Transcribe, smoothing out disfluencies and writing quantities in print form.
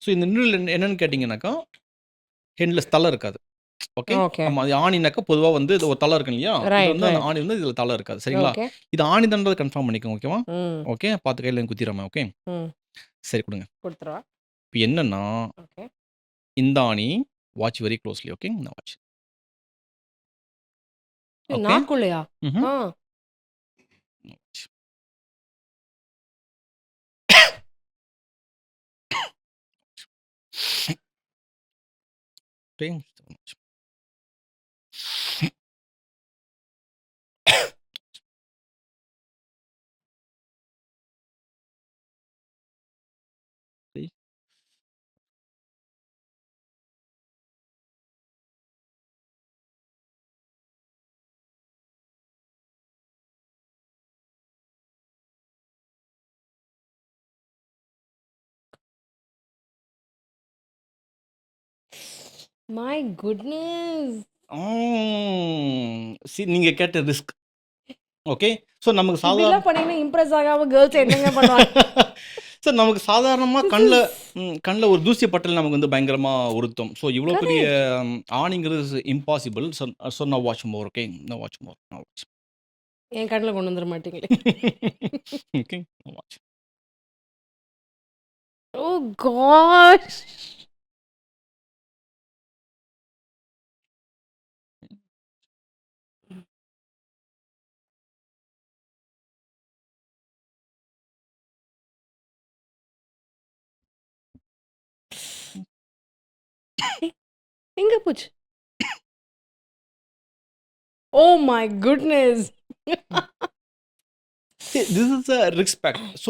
So இந்த நிடில் என்னன்னு கேட்டிங்கனாக்கா, ஹென்லெஸ் தலை இருக்காது. ஓகே. ஓகே. ஆமா. அது ஆணினாக்கா பொதுவா வந்து இது ஒரு தலை இருக்கும் இல்லையா? இது ரைட், வந்து அந்த ரைட். ஆணி வந்து இதில தலை இருக்காது. சரிங்களா? ஓகே. இது ஆணிதான்றத கன்ஃபார்ம் பண்ணிக்கோங்க. ஓகேவா? ம். ஓகே. பார்த்து கையில குத்திராம. ஓகே. ம். சரி குடுங்க. குடுத்துறவா? இப்ப என்னன்னா, ஓகே. இந்த ஆணி வாட்ச் வெரி க்ளோஸ்லி. ஓகே. இந்த வாட்ச். ஓகே. நாக்குள்ளயா? ம்ஹ்ம். ஆ. வாட்ச். ஓகே. My goodness! நீங்க கேட்ட ரிஸ்க். ஓகே. ஸோ நமக்கு சாதாரண இப்படிலாம் பண்ணீங்கன்னா இம்ப்ரெஸ் ஆகாம கேர்ல்ஸ் என்னங்க பண்ணுவாங்க? ஸோ நமக்கு சாதாரணமா திஸ் கண்ல இஸ் கண்ல ஒரு தூசி பட்டாலே நமக்கு வந்து பயங்கரமா உறுத்தும். ஸோ இவ்ளோ பெரிய கரெக்ட். ஆணிங்கிறது impossible. So now watch more. Okay. Now watch more. Now watch. என் கண்ணுல கொண்டு வந்துர மாட்டீங்களே. Okay. Now watch. Oh gosh! எங்க போச்சு? Oh my goodness! See, this is a risk factor. So